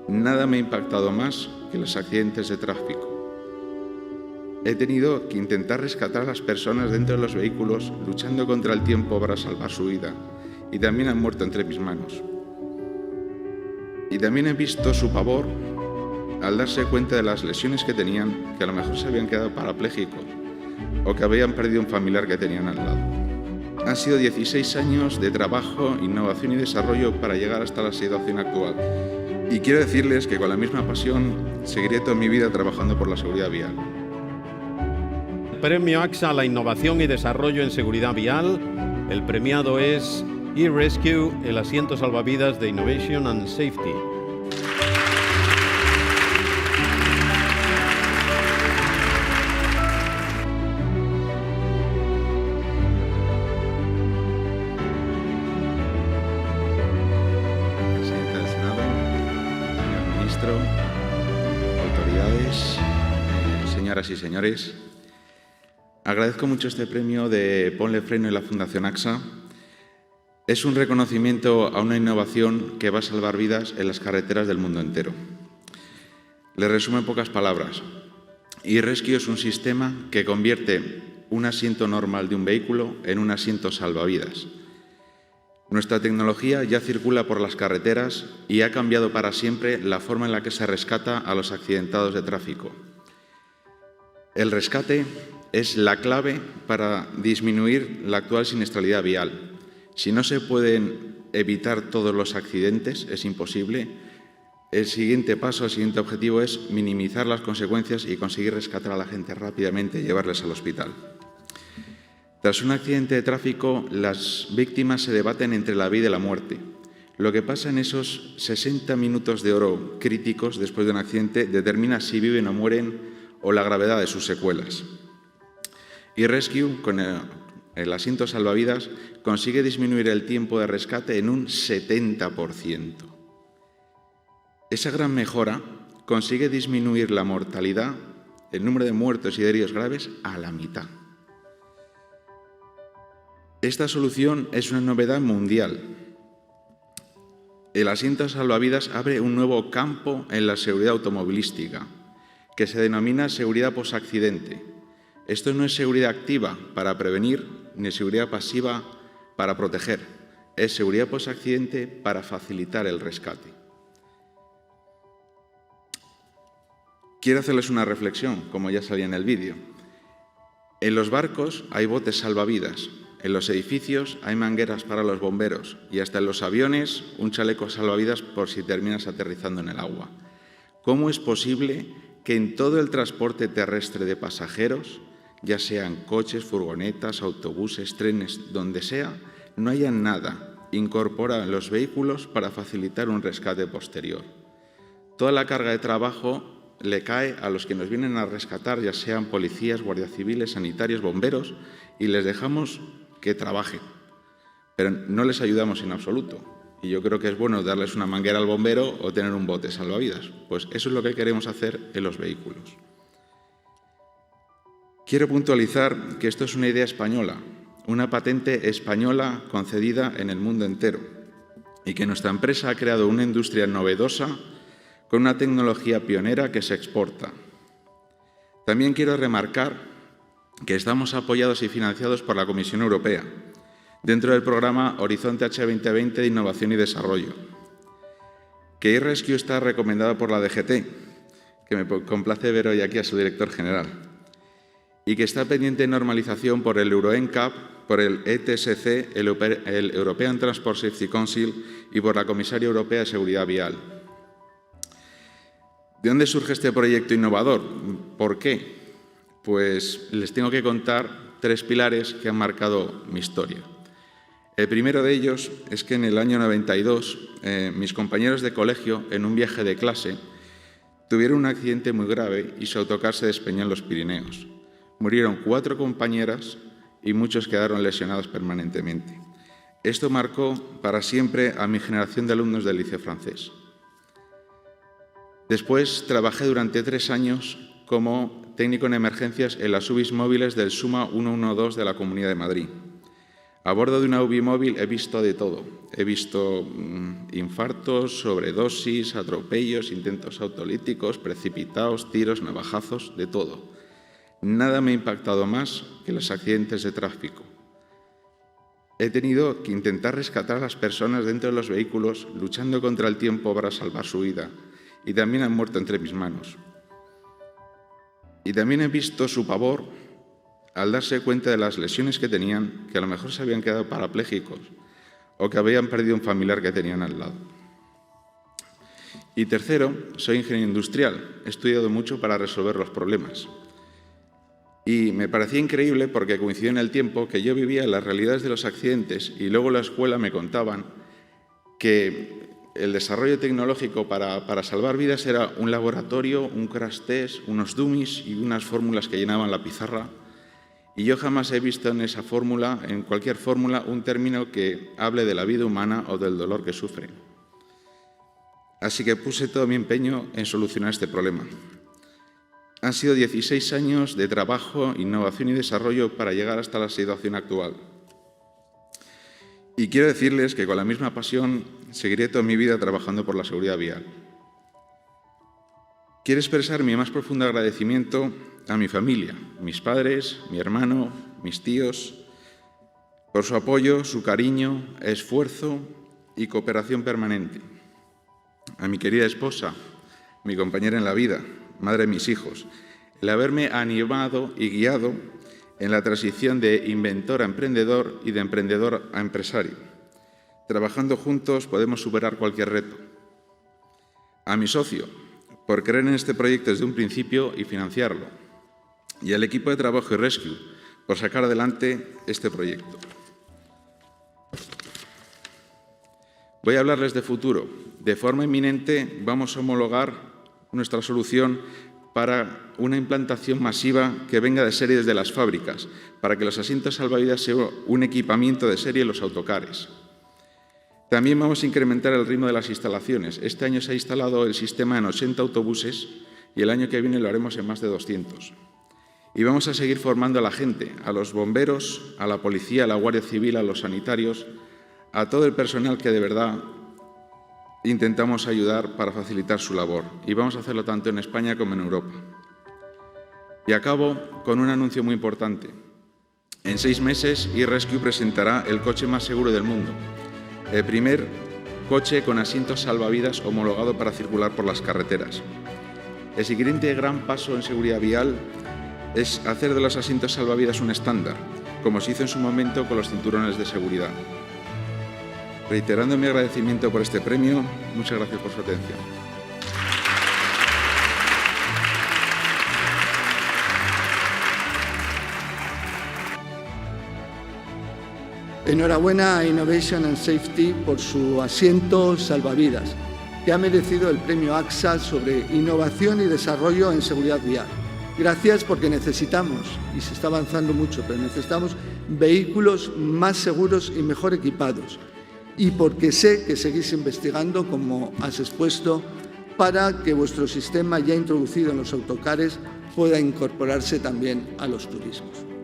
Nada me ha impactado más que los accidentes de tráfico. He tenido que intentar rescatar a las personas dentro de los vehículos, luchando contra el tiempo para salvar su vida, y también han muerto entre mis manos. Y también he visto su pavor al darse cuenta de las lesiones que tenían, que a lo mejor se habían quedado parapléjicos o que habían perdido un familiar que tenían al lado. Han sido 16 años de trabajo, innovación y desarrollo para llegar hasta la situación actual. Y quiero decirles que con la misma pasión seguiré toda mi vida trabajando por la seguridad vial. Premio AXA a la innovación y desarrollo en seguridad vial. El premiado es eRescue, el asiento salvavidas de Innovation and Safety. Presidenta del Senado, señor ministro, autoridades, señoras y señores, agradezco mucho este premio de Ponle Freno y la Fundación AXA. Es un reconocimiento a una innovación que va a salvar vidas en las carreteras del mundo entero. Le resumo en pocas palabras. eRescue es un sistema que convierte un asiento normal de un vehículo en un asiento salvavidas. Nuestra tecnología ya circula por las carreteras y ha cambiado para siempre la forma en la que se rescata a los accidentados de tráfico. El rescate es la clave para disminuir la actual siniestralidad vial. Si no se pueden evitar todos los accidentes, es imposible. El siguiente paso, el siguiente objetivo es minimizar las consecuencias y conseguir rescatar a la gente rápidamente y llevarles al hospital. Tras un accidente de tráfico, las víctimas se debaten entre la vida y la muerte. Lo que pasa en esos 60 minutos de oro críticos después de un accidente determina si viven o mueren o la gravedad de sus secuelas. eRescue, con el asiento salvavidas, consigue disminuir el tiempo de rescate en un 70%. Esa gran mejora consigue disminuir la mortalidad, el número de muertos y de heridos graves, a la mitad. Esta solución es una novedad mundial. El asiento salvavidas abre un nuevo campo en la seguridad automovilística, que se denomina seguridad posaccidente. Esto no es seguridad activa para prevenir, ni seguridad pasiva para proteger. Es seguridad posaccidente para facilitar el rescate. Quiero hacerles una reflexión, como ya salía en el vídeo. En los barcos hay botes salvavidas, en los edificios hay mangueras para los bomberos y hasta en los aviones un chaleco salvavidas por si terminas aterrizando en el agua. ¿Cómo es posible que en todo el transporte terrestre de pasajeros, ya sean coches, furgonetas, autobuses, trenes, donde sea, no haya nada incorporado en los vehículos para facilitar un rescate posterior? Toda la carga de trabajo le cae a los que nos vienen a rescatar, ya sean policías, guardias civiles, sanitarios, bomberos, y les dejamos que trabajen, pero no les ayudamos en absoluto. Y yo creo que es bueno darles una manguera al bombero o tener un bote salvavidas. Pues eso es lo que queremos hacer en los vehículos. Quiero puntualizar que esto es una idea española, una patente española concedida en el mundo entero, y que nuestra empresa ha creado una industria novedosa con una tecnología pionera que se exporta. También quiero remarcar que estamos apoyados y financiados por la Comisión Europea, dentro del programa Horizonte H 2020 de Innovación y Desarrollo, que eRescue está recomendado por la DGT, que me complace ver hoy aquí a su director general, y que está pendiente de normalización por el Euro NCAP, por el ETSC, el European Transport Safety Council y por la Comisaria Europea de Seguridad Vial. ¿De dónde surge este proyecto innovador? ¿Por qué? Pues les tengo que contar 3 pilares que han marcado mi historia. El primero de ellos es que en el año 92 mis compañeros de colegio, en un viaje de clase, tuvieron un accidente muy grave y su autocar se despeñó en los Pirineos. Murieron 4 compañeras y muchos quedaron lesionados permanentemente. Esto marcó para siempre a mi generación de alumnos del liceo francés. Después trabajé durante 3 años como técnico en emergencias en las UBIs móviles del SUMA 112 de la Comunidad de Madrid. A bordo de una UBI móvil he visto de todo. He visto infartos, sobredosis, atropellos, intentos autolíticos, precipitados, tiros, navajazos, de todo. Nada me ha impactado más que los accidentes de tráfico. He tenido que intentar rescatar a las personas dentro de los vehículos, luchando contra el tiempo para salvar su vida, y también han muerto entre mis manos. Y también he visto su pavor al darse cuenta de las lesiones que tenían, que a lo mejor se habían quedado parapléjicos o que habían perdido un familiar que tenían al lado. Y tercero, soy ingeniero industrial, he estudiado mucho para resolver los problemas. Y me parecía increíble porque coincidió en el tiempo que yo vivía las realidades de los accidentes y luego en la escuela me contaban que el desarrollo tecnológico para salvar vidas era un laboratorio, un crash test, unos dummies y unas fórmulas que llenaban la pizarra. Y yo jamás he visto en esa fórmula, en cualquier fórmula, un término que hable de la vida humana o del dolor que sufre. Así que puse todo mi empeño en solucionar este problema. Han sido 16 años de trabajo, innovación y desarrollo para llegar hasta la situación actual. Y quiero decirles que con la misma pasión seguiré toda mi vida trabajando por la seguridad vial. Quiero expresar mi más profundo agradecimiento a mi familia, mis padres, mi hermano, mis tíos, por su apoyo, su cariño, esfuerzo y cooperación permanente. A mi querida esposa, mi compañera en la vida, madre de mis hijos, el haberme animado y guiado en la transición de inventor a emprendedor y de emprendedor a empresario. Trabajando juntos podemos superar cualquier reto. A mi socio, por creer en este proyecto desde un principio y financiarlo. Y al equipo de trabajo iRescue, por sacar adelante este proyecto. Voy a hablarles de futuro. De forma inminente vamos a homologar nuestra solución para una implantación masiva que venga de serie desde las fábricas, para que los asientos salvavidas sean un equipamiento de serie en los autocares. También vamos a incrementar el ritmo de las instalaciones. Este año se ha instalado el sistema en 80 autobuses y el año que viene lo haremos en más de 200. Y vamos a seguir formando a la gente, a los bomberos, a la policía, a la Guardia Civil, a los sanitarios, a todo el personal que de verdad intentamos ayudar para facilitar su labor. Y vamos a hacerlo tanto en España como en Europa. Y acabo con un anuncio muy importante. En 6 meses, iRescue presentará el coche más seguro del mundo. El primer coche con asientos salvavidas homologado para circular por las carreteras. El siguiente gran paso en seguridad vial es hacer de los asientos salvavidas un estándar, como se hizo en su momento con los cinturones de seguridad. Reiterando mi agradecimiento por este premio, muchas gracias por su atención. Enhorabuena a Innovation and Safety por su asiento salvavidas, que ha merecido el premio AXA sobre innovación y desarrollo en seguridad vial. Gracias porque necesitamos, y se está avanzando mucho, pero necesitamos vehículos más seguros y mejor equipados. Y porque sé que seguís investigando, como has expuesto, para que vuestro sistema ya introducido en los autocares pueda incorporarse también a los turismos.